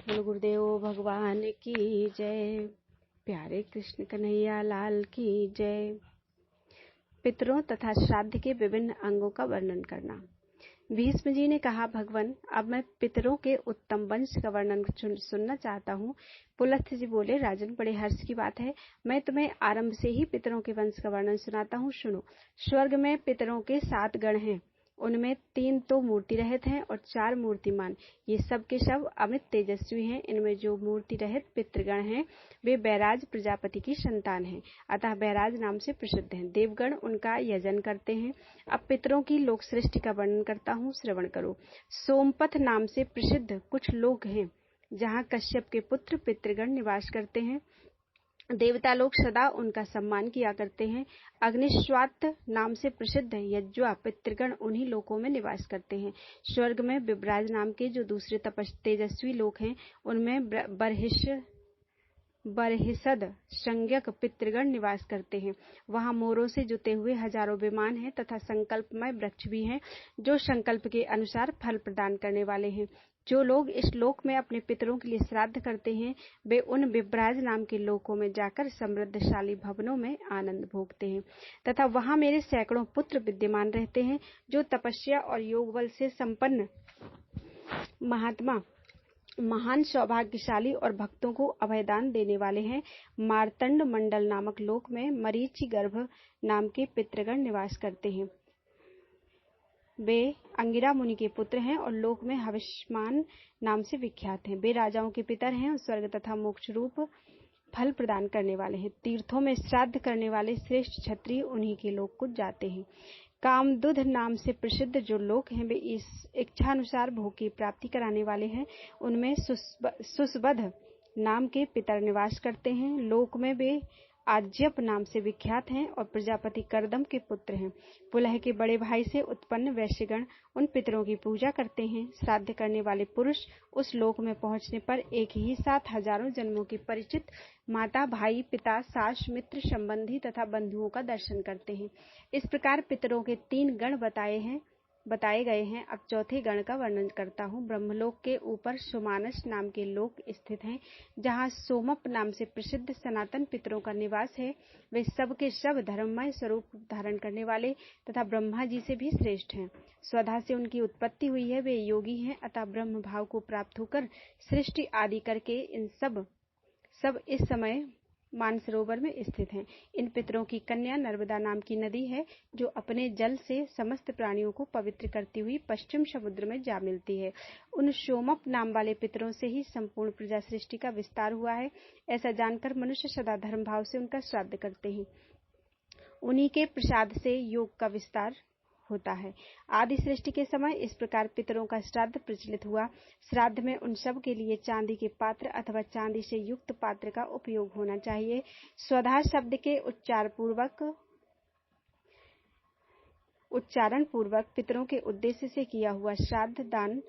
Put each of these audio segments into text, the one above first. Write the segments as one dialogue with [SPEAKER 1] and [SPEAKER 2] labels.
[SPEAKER 1] बोलो गुरुदेव भगवान की जय। प्यारे कृष्ण कन्हैया लाल की जय। पितरों तथा श्राद्ध के विभिन्न अंगों का वर्णन करना। भीष्म जी ने कहा, भगवान अब मैं पितरों के उत्तम वंश का वर्णन सुनना चाहता हूँ। पुलस्त्य जी बोले, राजन बड़े हर्ष की बात है, मैं तुम्हें आरंभ से ही पितरों के वंश का वर्णन सुनाता हूँ, सुनो। स्वर्ग में पितरों के 7 गण हैं, उनमें 3 तो मूर्ति रहित हैं और 4 मूर्तिमान। ये सब के सब अमित तेजस्वी हैं। इनमें जो मूर्ति रहित पितृगण हैं वे बैराज प्रजापति की संतान हैं, अतः बैराज नाम से प्रसिद्ध हैं। देवगण उनका यजन करते हैं। अब पितरों की लोक सृष्टि का वर्णन करता हूँ, श्रवण करो। सोमपथ नाम से प्रसिद्ध कुछ लोक हैं जहाँ कश्यप के पुत्र पितृगण निवास करते हैं। देवता लोग सदा उनका सम्मान किया करते हैं। अग्निश्वात नाम से प्रसिद्ध यज्वा पितृगण उन्हीं लोकों में निवास करते हैं। स्वर्ग में विभ्राज नाम के जो दूसरे तेजस्वी लोक हैं उनमें बरहिसद संज्ञक पितृगण निवास करते हैं। वहां मोरों से जुते हुए हजारों विमान हैं तथा संकल्पमय वृक्ष भी हैं जो संकल्प के अनुसार फल प्रदान करने वाले हैं। जो लोग इस लोक में अपने पितरों के लिए श्राद्ध करते हैं वे उन विभ्राज नाम के लोकों में जाकर समृद्धशाली भवनों में आनंद भोगते हैं तथा वहां मेरे सैकड़ों पुत्र विद्यमान रहते हैं जो तपस्या और योग बल से संपन्न महात्मा, महान सौभाग्यशाली और भक्तों को अभयदान देने वाले हैं। मार्तंड मंडल नामक लोक में मरीचि गर्भ नाम के पितृगण निवास करते हैं। वे अंगिरा मुनि के पुत्र हैं और लोक में हविष्मान नाम से विख्यात हैं। वे राजाओं के पितर हैं और स्वर्ग तथा मोक्ष रूप फल प्रदान करने वाले हैं। तीर्थों में श्राद्ध करने वाले श्रेष्ठ क्षत्रिय उन्हीं के लोक को जाते हैं। कामदुध नाम से प्रसिद्ध जो लोक हैं वे इस इच्छानुसार भोग की प्राप्ति कराने वाले हैं। उनमें सुसबध नाम के पितर निवास करते हैं। लोक में वे आज्यप नाम से विख्यात हैं और प्रजापति करदम के पुत्र हैं। पुलह के बड़े भाई से उत्पन्न वैश्यगण उन पितरों की पूजा करते हैं। श्राद्ध करने वाले पुरुष उस लोक में पहुंचने पर एक ही साथ हजारों जन्मों के परिचित माता, भाई, पिता, सास, मित्र, संबंधी तथा बंधुओं का दर्शन करते हैं। इस प्रकार पितरों के 3 गण बताए गए हैं। अब चौथे गण का वर्णन करता हूँ। ब्रह्मलोक के ऊपर सुमानस नाम के लोक स्थित हैं जहाँ सोमप नाम से प्रसिद्ध सनातन पितरों का निवास है। वे सब के सब धर्ममय स्वरूप धारण करने वाले तथा ब्रह्मा जी से भी श्रेष्ठ हैं। स्वधा से उनकी उत्पत्ति हुई है, वे योगी हैं, अतः ब्रह्म भाव को प्राप्त होकर सृष्टि आदि करके इन सब इस समय मानसरोवर में स्थित हैं। इन पितरों की कन्या नर्मदा नाम की नदी है जो अपने जल से समस्त प्राणियों को पवित्र करती हुई पश्चिम समुद्र में जा मिलती है। उन सोमप नाम वाले पितरों से ही संपूर्ण प्रजा सृष्टि का विस्तार हुआ है। ऐसा जानकर मनुष्य सदा धर्म भाव से उनका श्राद्ध करते हैं। उन्हीं के प्रसाद से योग का विस्तार होता है। आदि सृष्टि के समय इस प्रकार पितरों का श्राद्ध प्रचलित हुआ। श्राद्ध में उन सब के लिए चांदी के पात्र अथवा चांदी से युक्त पात्र का उपयोग होना चाहिए। स्वधा शब्द के उच्चारण पूर्वक पितरों के उद्देश्य से किया हुआ श्राद्ध दान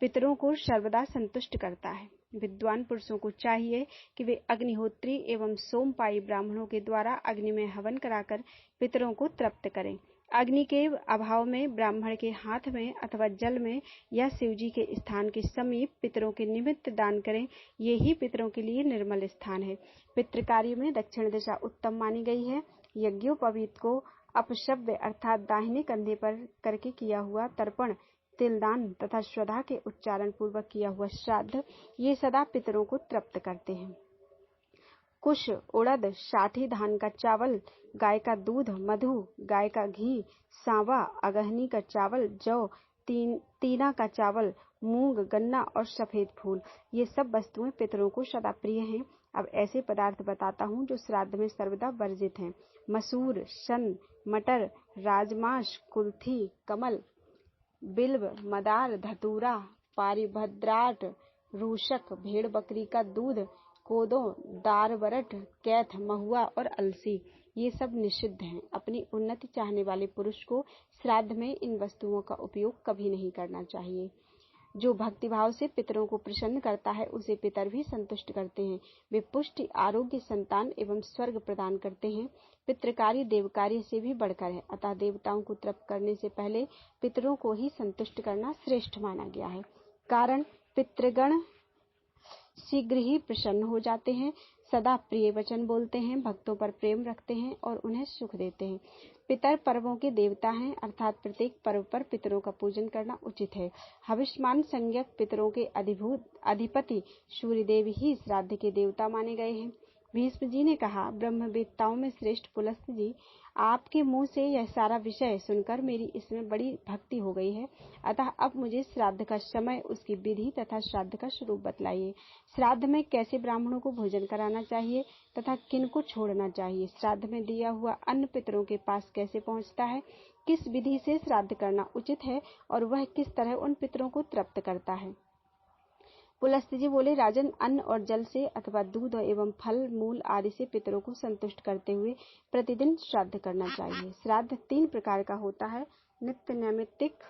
[SPEAKER 1] पितरों को सर्वदा संतुष्ट करता है। विद्वान पुरुषों को चाहिए कि वे अग्निहोत्री एवं सोमपाई ब्राह्मणों के द्वारा अग्नि में हवन कराकर पितरों को तृप्त करें। अग्नि के अभाव में ब्राह्मण के हाथ में अथवा जल में या शिवजी के स्थान के समीप पितरों के निमित्त दान करें। ये ही पितरों के लिए निर्मल स्थान है। पितृकार्य में दक्षिण दिशा उत्तम मानी गई है। यज्ञोपवीत को अपशव्य अर्थात दाहिने कंधे पर करके किया हुआ तर्पण, तिलदान तथा स्वधा के उच्चारण पूर्वक किया हुआ श्राद्ध ये सदा पितरों को तृप्त करते हैं। कुश, उड़द, साठी धान का चावल, गाय का दूध, मधु, गाय का घी, सांवा, अगहनी का चावल, जौ, तीना का चावल, मूंग, गन्ना और सफेद फूल ये सब वस्तुएं पितरों को सदा प्रिय हैं। अब ऐसे पदार्थ बताता हूँ जो श्राद्ध में सर्वदा वर्जित हैं। मसूर, शन, मटर, राजमाश, कुल्थी, कमल, बिल्व, मदार, धतूरा, पारिभद्राट, रूशक, भेड़ बकरी का दूध, कोदो, दारबरट, कैथ, महुआ और अलसी ये सब निषिद्ध हैं। अपनी उन्नति चाहने वाले पुरुष को श्राद्ध में इन वस्तुओं का उपयोग कभी नहीं करना चाहिए। जो भक्तिभाव से पितरों को प्रसन्न करता है उसे पितर भी संतुष्ट करते हैं। वे पुष्टि, आरोग्य, संतान एवं स्वर्ग प्रदान करते हैं। पितृकार्य देवकार्य से भी बढ़कर है, अतः देवताओं को तृप्त करने से पहले पितरों को ही संतुष्ट करना श्रेष्ठ माना गया है। कारण पितृगण शीघ्र ही प्रसन्न हो जाते हैं, सदा प्रिय वचन बोलते हैं, भक्तों पर प्रेम रखते हैं और उन्हें सुख देते हैं। पितर पर्वों के देवता हैं, अर्थात प्रत्येक पर्व पर पितरों का पूजन करना उचित है। हविष्मान संज्ञक पितरों के अधिपति सूर्यदेव ही श्राद्ध के देवता माने गए हैं। भीष्म जी ने कहा, ब्रह्मवेत्ताओं में श्रेष्ठ पुलस्त जी, आपके मुंह से यह सारा विषय सुनकर मेरी इसमें बड़ी भक्ति हो गई है। अतः अब मुझे श्राद्ध का समय, उसकी विधि तथा श्राद्ध का स्वरूप बतलाइए। श्राद्ध में कैसे ब्राह्मणों को भोजन कराना चाहिए तथा किनको छोड़ना चाहिए? श्राद्ध में दिया हुआ अन्न पितरों के पास कैसे पहुंचता है? किस विधि से श्राद्ध करना उचित है और वह किस तरह उन पितरों को तृप्त करता है? पुलस्त जी बोले, राजन, अन्न और जल से अथवा दूध एवं फल मूल आदि से पितरों को संतुष्ट करते हुए प्रतिदिन श्राद्ध करना चाहिए। श्राद्ध 3 प्रकार का होता है, नित्य, नैमित्तिक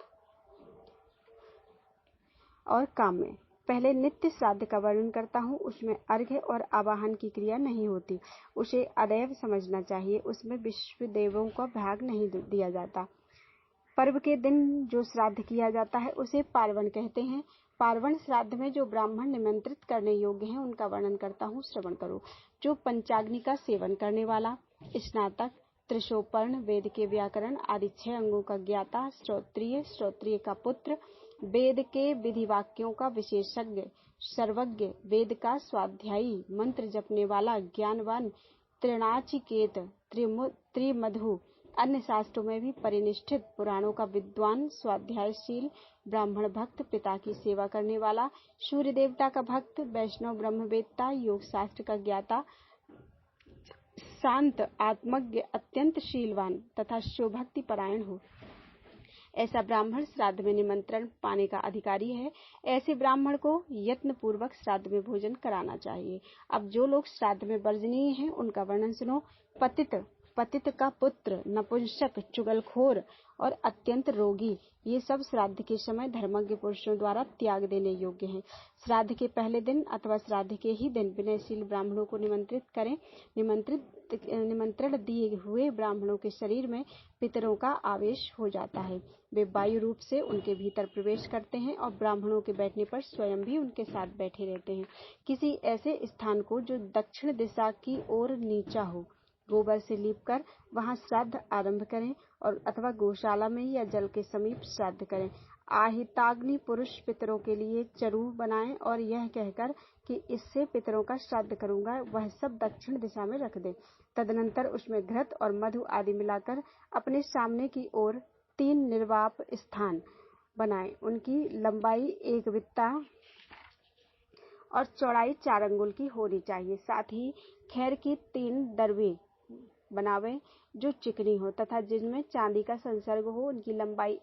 [SPEAKER 1] और काम्य। पहले नित्य श्राद्ध का वर्णन करता हूँ। उसमें अर्घ्य और आवाहन की क्रिया नहीं होती, उसे अदैव समझना चाहिए। उसमें विश्व देवों का भाग नहीं दिया जाता। पर्व के दिन जो श्राद्ध किया जाता है उसे पार्वण कहते हैं। पार्वण श्राद्ध में जो ब्राह्मण निमंत्रित करने योग्य हैं उनका वर्णन करता हूँ, श्रवण करो। जो पंचाग्नि का सेवन करने वाला, स्नातक, त्रिशोपर्ण, वेद के व्याकरण आदि 6 अंगों का ज्ञाता, श्रोत्रिय, श्रोत्रिय का पुत्र, वेद के विधि वाक्यों का विशेषज्ञ, सर्वज्ञ, वेद का स्वाध्यायी, मंत्र जपने वाला, ज्ञानवान, त्रिणाचिकेत, त्रिमधु, अन्य शास्त्रों में भी परिनिष्ठित, पुराणों का विद्वान, स्वाध्यायशील, ब्राह्मण भक्त, पिता की सेवा करने वाला, सूर्य देवता का भक्त, वैष्णव ब्रह्मवेत्ता, योग शास्त्र का ज्ञाता, शांत, आत्मज्ञ, अत्यंत शीलवान तथा शिवभक्ति परायण हो, ऐसा ब्राह्मण श्राद्ध में निमंत्रण पाने का अधिकारी है। ऐसे ब्राह्मण को यत्न पूर्वक श्राद्ध में भोजन कराना चाहिए। अब जो लोग श्राद्ध में वर्जनीय हैं उनका वर्णन सुनो। पतित का पुत्र, नपुंसक, चुगलखोर और अत्यंत रोगी, ये सब श्राद्ध के समय धर्मज्ञ पुरुषों द्वारा त्याग देने योग्य हैं। श्राद्ध के पहले दिन अथवा श्राद्ध के ही दिन विनयशील ब्राह्मणों को निमंत्रित करें। निमंत्रण दिए हुए ब्राह्मणों के शरीर में पितरों का आवेश हो जाता है। वे वायु रूप से उनके भीतर प्रवेश करते हैं और ब्राह्मणों के बैठने पर स्वयं भी उनके साथ बैठे रहते हैं। किसी ऐसे स्थान को जो दक्षिण दिशा की ओर नीचा हो, गोबर से लीपकर वहां श्राद्ध आरंभ करें और अथवा गौशाला में या जल के समीप श्राद्ध करें। आहिताग्नि पुरुष पितरों के लिए चरु बनाएं और यह कहकर कि इससे पितरों का श्राद्ध करूंगा, वह सब दक्षिण दिशा में रख दे। तदनंतर उसमें घृत और मधु आदि मिलाकर अपने सामने की ओर 3 निर्वाप स्थान बनाएं। उनकी लंबाई 1 बित्ता और चौड़ाई 4 अंगुल की होनी चाहिए। साथ ही खैर की 3 दरवे बनावे जो चिकनी हो तथा जिनमें चांदी का संसर्ग हो। उनकी लंबाई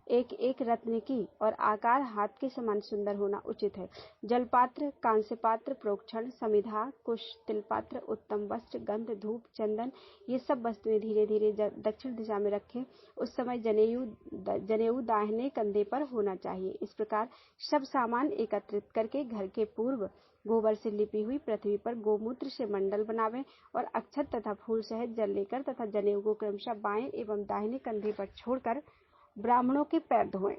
[SPEAKER 1] एक रत्न की और आकार हाथ के समान सुंदर होना उचित है। जलपात्र, कांस्य पात्र, प्रोक्षण, समिधा, कुश, तिलपात्र, उत्तम वस्त्र, गंध, धूप, चंदन, ये सब वस्तुएं धीरे धीरे दक्षिण दिशा में रखें। उस समय जनेऊ दाहिने कंधे पर होना चाहिए। इस प्रकार सब सामान एकत्रित करके घर के पूर्व गोबर से लिपी हुई पृथ्वी पर गोमूत्र से मंडल बनावें और अक्षत तथा फूल सहित जल लेकर तथा जनेऊ को क्रमशः बाएं एवं दाहिने कंधे पर छोड़कर ब्राह्मणों के पैर धोएं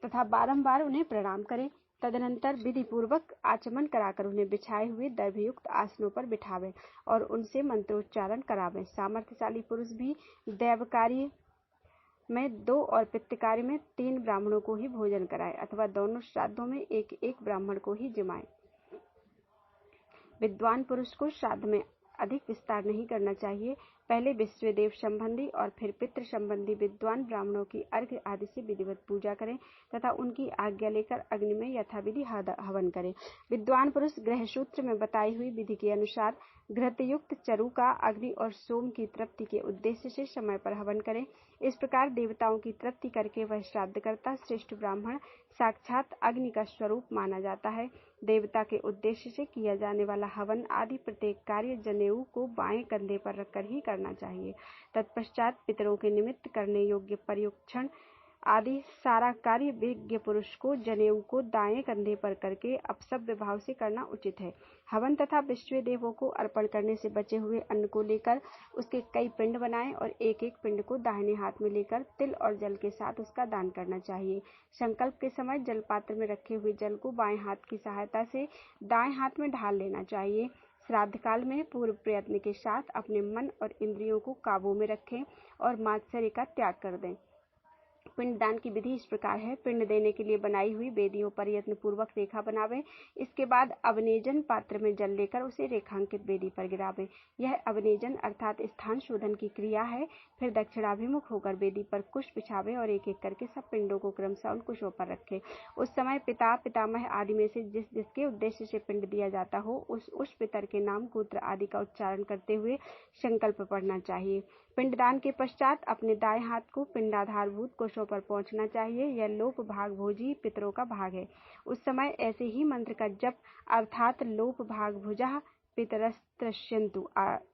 [SPEAKER 1] तथा बारंबार उन्हें प्रणाम करें। तदनंतर विधि पूर्वक आचमन कराकर उन्हें बिछाए हुए दर्भयुक्त आसनों पर बिठावें और उनसे मंत्रोच्चारण करावें। सामर्थ्यशाली पुरुष भी दैव कार्य में 2 और पितृ कार्य में 3 ब्राह्मणों को ही भोजन कराएं अथवा दोनों श्राद्धों में एक ब्राह्मण को ही जिमाएं। विद्वान पुरुष को श्राद्ध में अधिक विस्तार नहीं करना चाहिए। पहले विश्वदेव संबंधी और फिर पितृ संबंधी विद्वान ब्राह्मणों की अर्घ्य आदि से विधिवत पूजा करें तथा उनकी आज्ञा लेकर अग्नि में यथाविधि हवन करें। विद्वान पुरुष गृह सूत्र में बताई हुई विधि के अनुसार घृतयुक्त चरु का अग्नि और सोम की तृप्ति के उद्देश्य से समय पर हवन करें। इस प्रकार देवताओं की तृप्ति करके वह श्राद्ध करता श्रेष्ठ ब्राह्मण साक्षात अग्नि का स्वरूप माना जाता है। देवता के उद्देश्य से किया जाने वाला हवन आदि प्रत्येक कार्य जनेऊ को बाएं कंधे पर रखकर ही करना चाहिए। तत्पश्चात पितरों के निमित्त करने योग्य आदि सारा कार्य विज्ञ पुरुष को जनेऊ को दाएं कंधे पर करके अपसव्य भाव से करना उचित है। हवन तथा विश्व देवों को अर्पण करने से बचे हुए अन्न को लेकर उसके कई पिंड बनाएं और एक एक पिंड को दाहिने हाथ में लेकर तिल और जल के साथ उसका दान करना चाहिए। संकल्प के समय जल पात्र में रखे हुए जल को बाएं हाथ की सहायता से दाएं हाथ में ढाल लेना चाहिए। श्राद्ध काल में पूर्व प्रयत्न के साथ अपने मन और इंद्रियों को काबू में रखें और मात्सर्य का त्याग कर दें। पिंडदान की विधि इस प्रकार है। पिंड देने के लिए बनाई हुई वेदियों पर यत्न पूर्वक रेखा बनावें। इसके बाद अवनेजन पात्र में जल लेकर उसे रेखांकित वेदी पर गिरावें। यह अवनेजन अर्थात स्थान शोधन की क्रिया है। फिर दक्षिणाभिमुख होकर वेदी पर कुश बिछावें और एक एक करके सब पिंडों को क्रमशः उन कुशों पर रखें। उस समय पिता पितामह आदि में से जिसके उद्देश्य से पिंड दिया जाता हो उस पितर के नाम गोत्र आदि का उच्चारण करते हुए संकल्प पढ़ना चाहिए। पिंडदान के पश्चात अपने दाएं हाथ को पिंडाधारभूत कोशों पर पहुंचना चाहिए। यह लोप भाग भोजी पितरों का भाग है। उस समय ऐसे ही मंत्र का जप अर्थात लोप भाग भुजः पितरस्तृष्यन्तु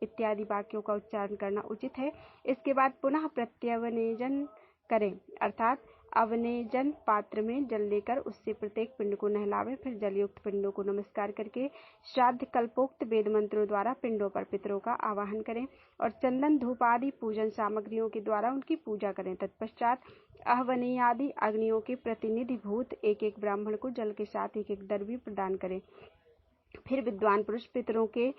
[SPEAKER 1] इत्यादि वाक्यों का उच्चारण करना उचित है। इसके बाद पुनः प्रत्यवनेजन करें अर्थात अवनेजन पात्र में जल लेकर उससे प्रत्येक पिंड को नहलावें। फिर जलयुक्त पिंडों को नमस्कार करके श्राद्ध कल्पोक्त वेद मंत्रों द्वारा पिंडों पर पितरों का आवाहन करें और चंदन धूप आदि पूजन सामग्रियों के द्वारा उनकी पूजा करें। तत्पश्चात आहवनीयादि अग्नियों के प्रतिनिधि भूत एक एक ब्राह्मण को जल के साथ एक एक दर्वी प्रदान करें। फिर विद्वान पुरुष पितरों के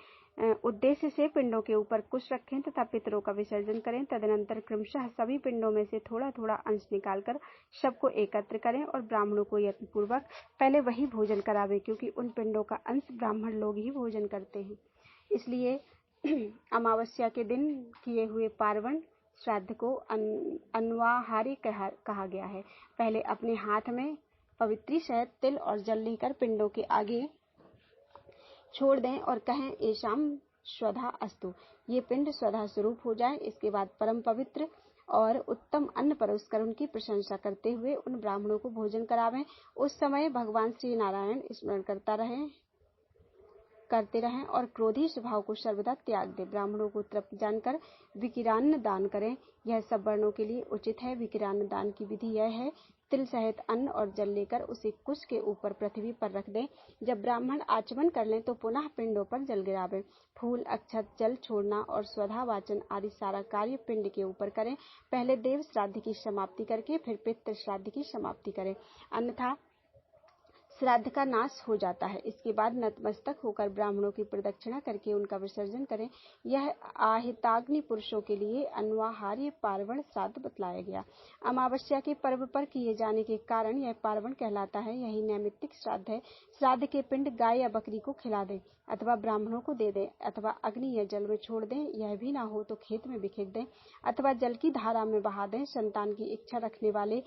[SPEAKER 1] उद्देश्य से पिंडों के ऊपर कुश रखें तथा पितरों का विसर्जन करें। तदनंतर क्रमशः सभी पिंडों में से थोड़ा थोड़ा अंश निकालकर सबको एकत्र करें और ब्राह्मणों को यत्नपूर्वक पहले वही भोजन करावें, क्योंकि उन पिंडों का अंश ब्राह्मण लोग ही भोजन करते हैं। इसलिए अमावस्या के दिन किए हुए पार्वण श्राद्ध को अन्वाहारी कहा गया है। पहले अपने हाथ में पवित्री शहद तिल और जल लेकर पिंडों के आगे छोड़ दें और कहें एषाम स्वधा अस्तु। ये पिंड स्वधा स्वरूप हो जाए। इसके बाद परम पवित्र और उत्तम अन्न परोसकर उनकी प्रशंसा करते हुए उन ब्राह्मणों को भोजन करावें। उस समय भगवान श्री नारायण स्मरण करते रहें और क्रोधी स्वभाव को सर्वदा त्याग दें। ब्राह्मणों को तृप्त जानकर विकिरान्न दान करें। यह सब वर्णों के लिए उचित है। विकिरान्न दान की विधि यह है, तिल सहित अन्न और जल लेकर उसे कुश के ऊपर पृथ्वी पर रख दें। जब ब्राह्मण आचमन कर लें तो पुनः पिंडों पर जल गिरावें। फूल अक्षत जल छोड़ना और स्वधा वाचन आदि सारा कार्य पिंड के ऊपर करें। पहले देव श्राद्ध की समाप्ति करके फिर पितृ श्राद्ध की समाप्ति करें, अन्यथा श्राद्ध का नाश हो जाता है। इसके बाद नतमस्तक होकर ब्राह्मणों की प्रदक्षिणा करके उनका विसर्जन करें। यह आहिताग्नि पुरुषों के लिए अन्वाहार्य पार्वण श्राद्ध बतलाया गया। अमावस्या के पर्व पर किए जाने के कारण यह पार्वण कहलाता है। यही नैमित्तिक श्राद्ध है। श्राद्ध के पिंड गाय या बकरी को खिला दें अथवा ब्राह्मणों को दे दें अथवा अग्नि या जल में छोड़ दें। यह भी ना हो तो खेत में बिखेर दें अथवा जल की धारा में बहा दें। संतान की इच्छा रखने वाले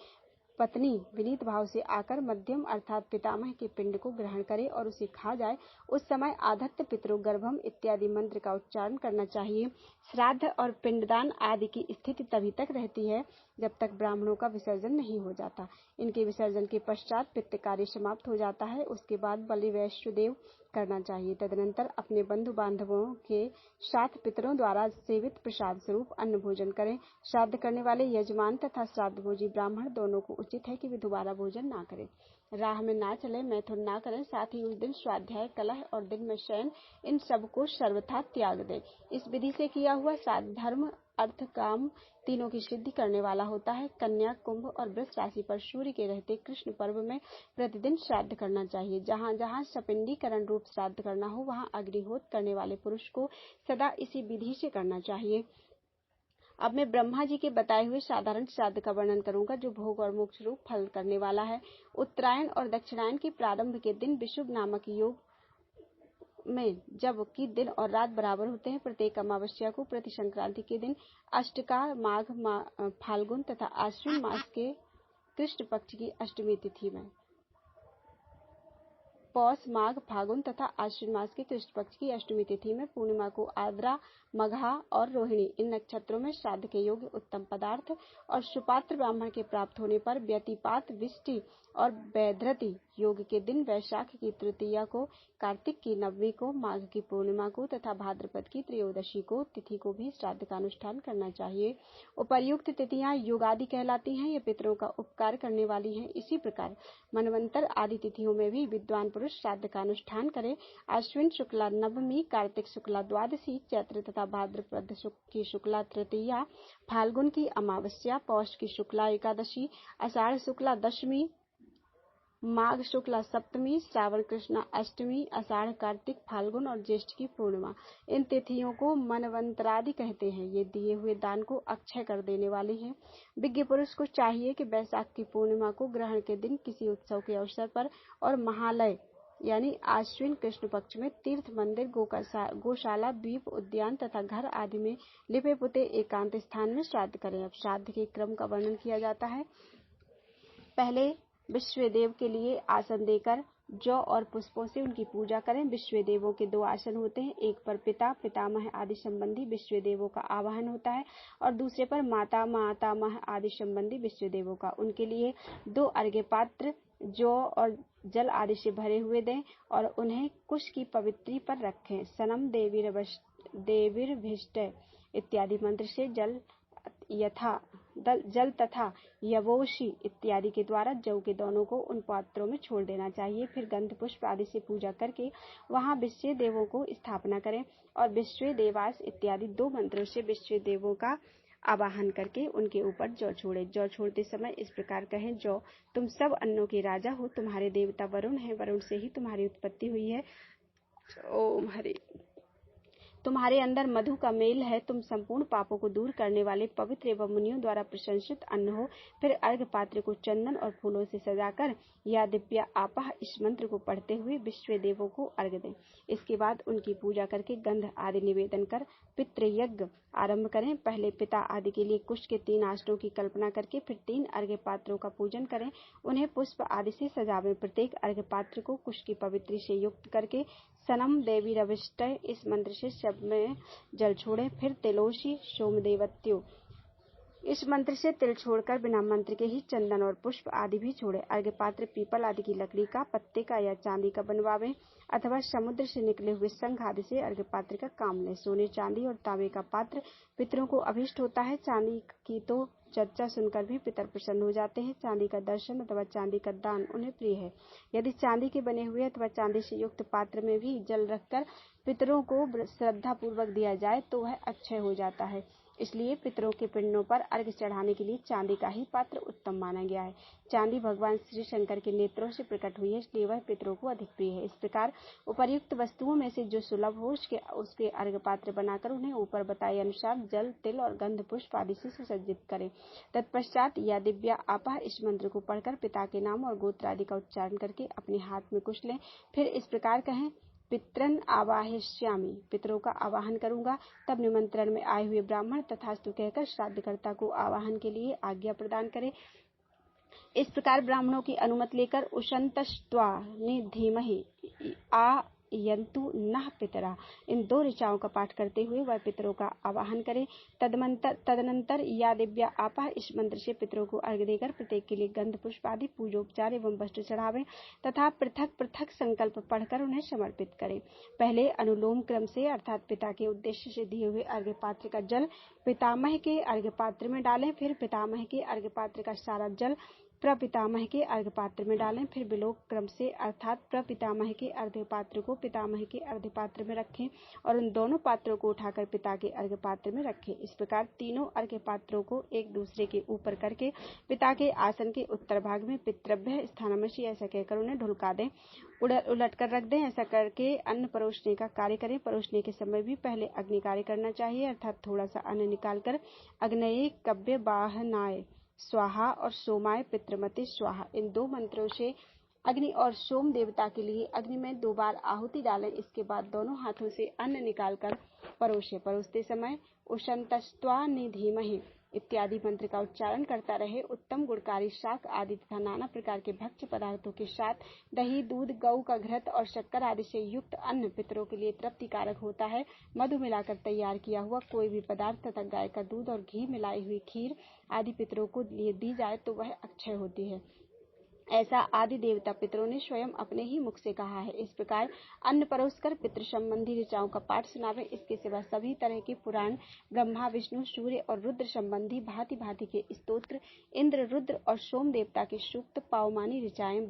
[SPEAKER 1] पत्नी विनीत भाव से आकर मध्यम अर्थात पितामह के पिंड को ग्रहण करे और उसे खा जाए। उस समय आधत्त पितरो गर्भम इत्यादि मंत्र का उच्चारण करना चाहिए। श्राद्ध और पिंडदान आदि की स्थिति तभी तक रहती है जब तक ब्राह्मणों का विसर्जन नहीं हो जाता। इनके विसर्जन के पश्चात पितृ कार्य समाप्त हो जाता है। उसके बाद बलि वैश्वदेव करना चाहिए। तदनंतर अपने बंधु बांधवों के साथ पितरों द्वारा सेवित प्रसाद स्वरूप अन्न भोजन करें। श्राद्ध करने वाले यजमान तथा श्राद्ध भोजी ब्राह्मण दोनों को उचित है कि वे दोबारा भोजन ना करें, राह में ना चले, मैथुन ना करें। साथ ही उस दिन स्वाध्याय, कलह और दिन में शयन इन सब को सर्वथा त्याग दें। इस विधि से किया हुआ श्राद्ध धर्म अर्थ काम तीनों की सिद्धि करने वाला होता है। कन्या, कुंभ और वृष राशि पर सूर्य के रहते कृष्ण पर्व में प्रतिदिन श्राद्ध करना चाहिए। जहाँ जहाँ सपिंडीकरण रूप श्राद्ध करना हो वहाँ अग्निहोत्र करने वाले पुरुष को सदा इसी विधि से करना चाहिए। अब मैं ब्रह्मा जी के बताए हुए साधारण श्राद्ध का वर्णन करूंगा जो भोग और मोक्ष रूप फल करने वाला है। उत्तरायण और दक्षिणायन के प्रारंभ के दिन विषुव नामक योग में जब कि दिन और रात बराबर होते हैं, प्रत्येक अमावस्या को प्रति संक्रांति के दिन अष्टका, माघ, फाल्गुन तथा आश्विन मास के कृष्ण पक्ष की अष्टमी तिथि में पौष, माघ, फागुन तथा आश्विन मास के कृष्ण पक्ष की अष्टमी तिथि में पूर्णिमा को आद्रा, मघा और रोहिणी इन नक्षत्रों में श्राद्ध के योग्य उत्तम पदार्थ और सुपात्र ब्राह्मण के प्राप्त होने पर व्यतिपात, विष्टि और वैधृति योग के दिन वैशाख की तृतीया को, कार्तिक की नवमी को, माघ की पूर्णिमा को तथा भाद्रपद की त्रयोदशी को तिथि को भी श्राद्ध का अनुष्ठान करना चाहिए। उपर्युक्त तिथियां युगादि कहलाती हैं। ये पितरों का उपकार करने वाली हैं। इसी प्रकार मनवंतर आदि तिथियों में भी विद्वान पुरुष श्राद्ध का अनुष्ठान करें। आश्विन शुक्ला नवमी, कार्तिक शुक्ला द्वादशी, चैत्र तथा भाद्रपद की शुक्ला तृतीया, फाल्गुन की अमावस्या, पौष की शुक्ला एकादशी, आषाढ़ शुक्ला दशमी, माघ शुक्ला सप्तमी, श्रावण कृष्णा अष्टमी, आषाढ़ कार्तिक फाल्गुन और ज्येष्ठ की पूर्णिमा इन तिथियों को मनवंतरादि कहते हैं। ये दिए हुए दान को अक्षय कर देने वाली हैं। विज्ञ पुरुष को चाहिए कि वैशाख की पूर्णिमा को ग्रहण के दिन किसी उत्सव के अवसर पर और महालय यानी आश्विन कृष्ण पक्ष में तीर्थ मंदिर, गौशाला, द्वीप, उद्यान तथा घर आदि में लिपे पुते एकांत स्थान में श्राद्ध करें। अब श्राद्ध के क्रम का वर्णन किया जाता है। पहले विश्वदेव के लिए आसन देकर जौ और पुष्पों से उनकी पूजा करें। विश्वदेवों के 2 आसन होते हैं, एक पर पिता, पितामह आदि संबंधी विश्वदेवों का आवाहन होता है और दूसरे पर माता, मातामह आदि संबंधी विश्वदेवों का। उनके लिए 2 अर्घ्य पात्र जौ और जल आदि से भरे हुए दें और उन्हें कुश की पवित्री पर रखें। सनम देवीर्भिष्ट इत्यादि मंत्र से जल तथा यवोशी इत्यादि के द्वारा जौ के दानों को उन पात्रों में छोड़ देना चाहिए। फिर गंध पुष्प आदि से पूजा करके वहां विश्व देवों को स्थापना करें और विश्व देवास इत्यादि 2 मंत्रों से विश्व देवों का आवाहन करके उनके ऊपर जौ छोड़े। जौ छोड़ते समय इस प्रकार कहें, जौ तुम सब अन्नों के राजा हो, तुम्हारे देवता वरुण है, वरुण से ही तुम्हारी उत्पत्ति हुई है। ओम हरे। तुम्हारे अंदर मधु का मेल है, तुम संपूर्ण पापों को दूर करने वाले पवित्र एवं मुनियों द्वारा प्रशंसित अन्न हो। फिर अर्घ पात्र को चंदन और फूलों से सजाकर या दिव्या आपा इस मंत्र को पढ़ते हुए विश्व देवों को अर्घ दें। इसके बाद उनकी पूजा करके गंध आदि निवेदन कर पितृयज्ञ आरंभ करें। पहले पिता आदि के लिए कुश के 3 आसनों की कल्पना करके फिर 3 अर्घ्य पात्रों का पूजन करें, उन्हें पुष्प आदि से सजावें। प्रत्येक अर्घ्य पात्र को कुश की पवित्री से युक्त करके सनम देवी रविष्ट इस मंत्र से सब में जल छोड़ें। फिर तिलोशी सोमदेवत्यो इस मंत्र से तिल छोड़कर बिना मंत्र के ही चंदन और पुष्प आदि भी छोड़े। अर्घ्य पात्र पीपल आदि की लकड़ी का, पत्ते का या चांदी का बनवावें अथवा समुद्र से निकले हुए शंख आदि से अर्घ्य पात्र का काम लें। सोने, चांदी और तांबे का पात्र पितरों को अभिष्ट होता है। चांदी की तो चर्चा सुनकर भी पितर प्रसन्न हो जाते हैं। चांदी का दर्शन अथवा चांदी का दान उन्हें प्रिय है। यदि चांदी के बने हुए अथवा चांदी से युक्त पात्र में भी जल रखकर पितरों को श्रद्धा पूर्वक दिया जाए तो वह अक्षय हो जाता है। इसलिए पितरों के पिंडों पर अर्घ्य चढ़ाने के लिए चांदी का ही पात्र उत्तम माना गया है। चांदी भगवान श्री शंकर के नेत्रों से प्रकट हुई है, इसलिए वह पितरों को अधिक प्रिय है। इस प्रकार उपर्युक्त वस्तुओं में से जो सुलभ हो उसके अर्घ्य पात्र बनाकर उन्हें ऊपर बताए अनुसार जल, तिल और गंध पुष्प आदि से सुसज्जित करें। तत्पश्चात या दिव्या आपा इस मंत्र को पढ़कर पिता के नाम और गोत्र आदि का उच्चारण करके अपने हाथ में कुश लें। फिर इस प्रकार कहें, पितरन आवाहिष्यामि, पितरों का आवाहन करूंगा। तब निमंत्रण में आए हुए ब्राह्मण तथास्तु कहकर श्राद्धकर्ता को आवाहन के लिए आज्ञा प्रदान करें। इस प्रकार ब्राह्मणों की अनुमति लेकर उशंतस्त्वा धीमहि आ यंतु नः पितरा इन 2 ऋचाओं का पाठ करते हुए वह पितरों का आवाहन करें। तदनंतर या दिव्या आपा इस मंत्र से पितरों को अर्घ्य देकर प्रत्येक के लिए गंध पुष्प आदि पूजोपचार एवं वस्त्र चढ़ावें तथा पृथक पृथक संकल्प पढ़कर उन्हें समर्पित करें। पहले अनुलोम क्रम से अर्थात पिता के उद्देश्य से दिए हुए अर्घ्य पात्र का जल पितामह के अर्घ्य पात्र में डालें। फिर पितामह के अर्घ्य पात्र का सारा जल प्रपितामह के अर्घ्य पात्र में डालें। फिर विलोक क्रम से अर्थात प्रपितामह के अर्घ्य पात्र को पितामह के अर्घ्य पात्र में रखें और उन दोनों पात्रों को उठाकर पिता के अर्घ्य पात्र में रखें। इस प्रकार तीनों अर्घ्य पात्रों को एक दूसरे के ऊपर करके पिता के आसन के उत्तर भाग में पितृभ्य स्थानमसि ऐसा कहकर उन्हें ढुलका दें, उलट कर रख दें। ऐसा करके अन्न परोसने का कार्य करें। परोसने के समय भी पहले अग्नि कार्य करना चाहिए, अर्थात थोड़ा सा अन्न निकालकर अग्नये कव्य बाहनाय स्वाहा और सोमाय पितृमते स्वाहा इन 2 मंत्रों से अग्नि और सोम देवता के लिए अग्नि में 2 बार आहुति डालें। इसके बाद दोनों हाथों से अन्न निकालकर परोसे। परोसते समय उशंतस्त्वा निधीमहि इत्यादि मंत्र का उच्चारण करता रहे। उत्तम गुणकारी शाक आदि तथा नाना प्रकार के भक्ष्य पदार्थों के साथ दही, दूध, गऊ का घृत और शक्कर आदि से युक्त अन्न पितरों के लिए तृप्तिकारक होता है। मधु मिलाकर तैयार किया हुआ कोई भी पदार्थ तथा गाय का दूध और घी मिलाई हुई खीर आदि पितरों को दी जाए तो वह अक्षय होती है। ऐसा आदि देवता पितरों ने स्वयं अपने ही मुख से कहा है। इस प्रकार अन्न परोसकर पितृ संबंधी ऋचाओं का पाठ सुनावे। इसके सिवा सभी तरह के पुराण, ब्रह्मा, विष्णु, सूर्य और रुद्र संबंधी भांति भांति के स्तोत्र, इंद्र, रुद्र और सोम देवता के सूक्त, पावमानी ऋचाएं,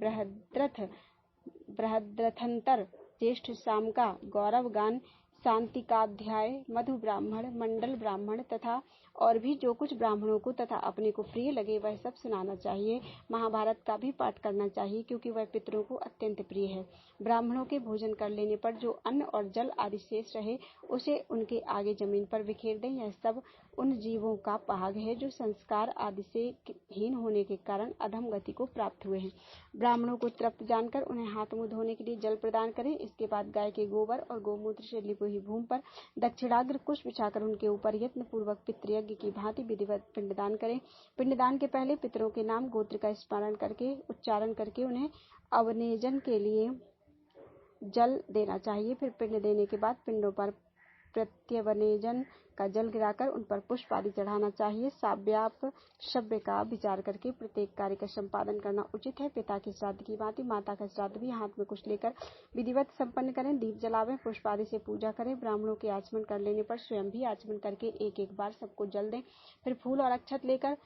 [SPEAKER 1] बृहद्रथंतर, ज्येष्ठ सामका, गौरव गान, शांतिकाध्याय, मधु ब्राह्मण, मंडल ब्राह्मण तथा और भी जो कुछ ब्राह्मणों को तथा अपने को प्रिय लगे वह सब सुनाना चाहिए। महाभारत का भी पाठ करना चाहिए क्योंकि वह पितरों को अत्यंत प्रिय है। ब्राह्मणों के भोजन कर लेने पर जो अन्न और जल आदि शेष रहे उसे उनके आगे जमीन पर बिखेर दें। यह सब उन जीवों का भाग है जो संस्कार आदि से हीन होने के कारण अधम गति को प्राप्त हुए हैं। ब्राह्मणों को तृप्त जानकर उन्हें हाथ मुंह धोने के लिए जल प्रदान करें। इसके बाद गाय के गोबर और गोमूत्र से लिपी हुई भूमि पर दक्षिणाग्र कुश बिछाकर उनके ऊपर यत्न पूर्वक पितृयज्ञ की भांति विधिवत पिंडदान करें। पिंडदान के पहले पितरों के नाम गोत्र का स्मरण करके उच्चारण करके उन्हें अवनेजन के लिए जल देना चाहिए। फिर पिंड देने के बाद पिंडों पर प्रत्यवनेजन का जल गिराकर उन पर पुष्प आदि चढ़ाना चाहिए। साव्याप शब्द का विचार करके प्रत्येक कार्य का संपादन करना उचित है। पिता के श्राद्ध की भांति माता का श्राद्ध भी हाथ में कुछ लेकर विधिवत संपन्न करें। दीप जलावें, पुष्प आदि से पूजा करें। ब्राह्मणों के आचमन कर लेने पर स्वयं भी आचमन करके एक एक बार सबको जल दें। फिर फूल और अक्षत देकर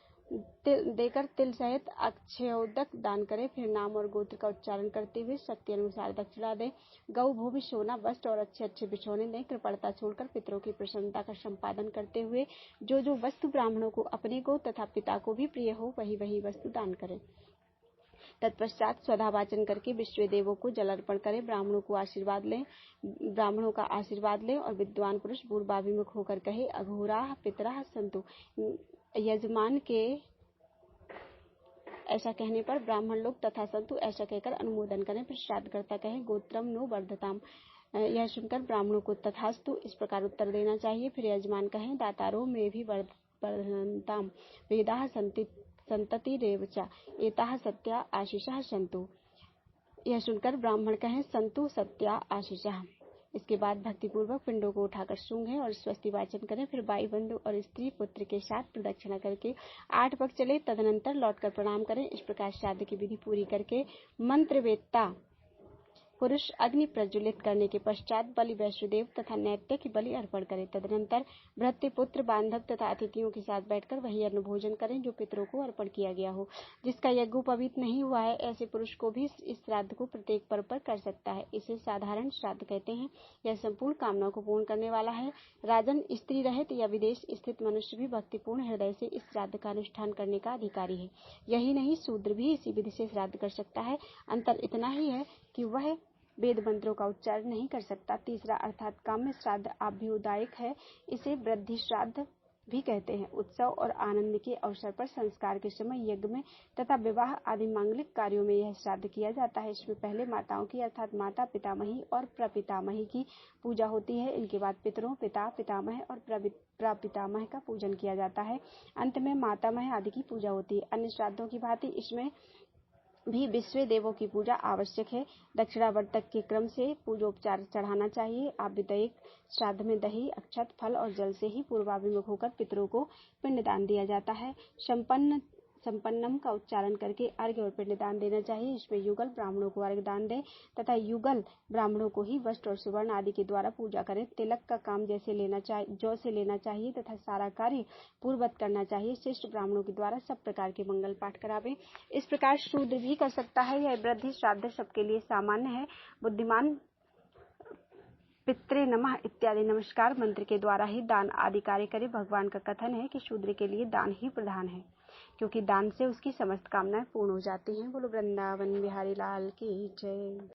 [SPEAKER 1] तिल सहित अक्षयोदक दान करें। फिर नाम और गोत्र का उच्चारण करते हुए शक्ति अनुसार दक्षिणा दें। गौ, भूमि, सोना, वस्त्र और अच्छे अच्छे बिछौने दें। कृपणता छोड़कर पितरों की प्रसन्नता का संपादन करते हुए जो वस्तु ब्राह्मणों को, अपने को तथा पिता को भी प्रिय हो वही वही वस्तु दान करें। तत्पश्चात स्वधा वाचन करके विश्व देवों को जल अर्पण करें। ब्राह्मणों का आशीर्वाद लें और विद्वान पुरुष पूर्वाभिमुख होकर कहे, अघोराः पितरः सन्तु। यजमान के ऐसा कहने पर ब्राह्मण लोग तथा संतु ऐसा कहकर अनुमोदन करें। फिर श्राद्धकर्ता कहे, गोत्रम नो वर्धताम। यह सुनकर ब्राह्मणों को तथास्तु इस प्रकार उत्तर देना चाहिए। फिर यजमान कहें, दातारो में भी वर्धनताम, वेदाः संततिरेवच, एताः सत्या आशीषः सन्तु। यह सुनकर ब्राह्मण कहें, संतु सत्या आशीषः। इसके बाद भक्तिपूर्वक पिंडों को उठाकर सूंघें और स्वस्ति वाचन करें। फिर भाई बंधु और स्त्री पुत्र के साथ प्रदक्षिणा करके 8 पग चले। तदनंतर लौटकर प्रणाम करें। इस प्रकार श्राद्ध की विधि पूरी करके मंत्रवेत्ता पुरुष अग्नि प्रज्वलित करने के पश्चात बलि वैश्वदेव तथा नैत्य की बलि अर्पण करें। तदनंतर भृत्य, पुत्र, बांधव तथा अतिथियों के साथ बैठकर वही अन्न भोजन करें जो पितरों को अर्पण किया गया हो। जिसका यज्ञोपवीत नहीं हुआ है ऐसे पुरुष को भी इस श्राद्ध को प्रत्येक पर्व पर कर सकता है। इसे साधारण श्राद्ध कहते हैं। यह संपूर्ण कामना को पूर्ण करने वाला है। राजन, स्त्री रहित या विदेश स्थित मनुष्य भी भक्तिपूर्ण हृदय से इस श्राद्ध का अनुष्ठान करने का अधिकारी है। यही नहीं, शूद्र भी इसी विधि से श्राद्ध कर सकता है। अंतर इतना ही है कि वह वेद मंत्रों का उच्चारण नहीं कर सकता। तीसरा अर्थात काम्य श्राद्ध अभ्युदायक है। इसे वृद्धि श्राद्ध भी कहते हैं। उत्सव और आनंद के अवसर पर संस्कार के समय यज्ञ में तथा विवाह आदि मांगलिक कार्यों में यह श्राद्ध किया जाता है। इसमें पहले माताओं की अर्थात माता पितामही और प्रपितामही की पूजा होती है। इनके बाद पितरों, पिता, पितामह और प्रपितामह का पूजन किया जाता है। अंत में मातामह आदि की पूजा होती है। अन्य श्राद्धों की भांति इसमें भी विश्व देवों की पूजा आवश्यक है। दक्षिणावर्तक के क्रम से पूजोपचार चढ़ाना चाहिए। आभ्युदयिक श्राद्ध में दही, अक्षत, फल और जल से ही पूर्वाभिमुख होकर पितरों को पिंडदान दिया जाता है। संपन्नम का उच्चारण करके अर्घ्य और पिंडदान देना चाहिए। इसमें युगल ब्राह्मणों को अर्घ्य दान दें तथा युगल ब्राह्मणों को ही वस्त्र और सुवर्ण आदि के द्वारा पूजा करें। तिलक का काम जौ से लेना चाहिए तथा सारा कार्य पूर्ववत करना चाहिए। शिष्ट ब्राह्मणों के द्वारा सब प्रकार के मंगल पाठ करावें। इस प्रकार शूद्र भी कर सकता है। यह वृद्धि श्राद्ध सबके लिए सामान्य है। बुद्धिमान पित्रे नमः इत्यादि नमस्कार मंत्र के द्वारा ही दान आदि कार्य करे। भगवान का कथन है कि शूद्र के लिए दान ही प्रधान है, क्योंकि दान से उसकी समस्त कामनाएं पूर्ण हो जाती हैं। बोलो वृंदावन बिहारी लाल की जय।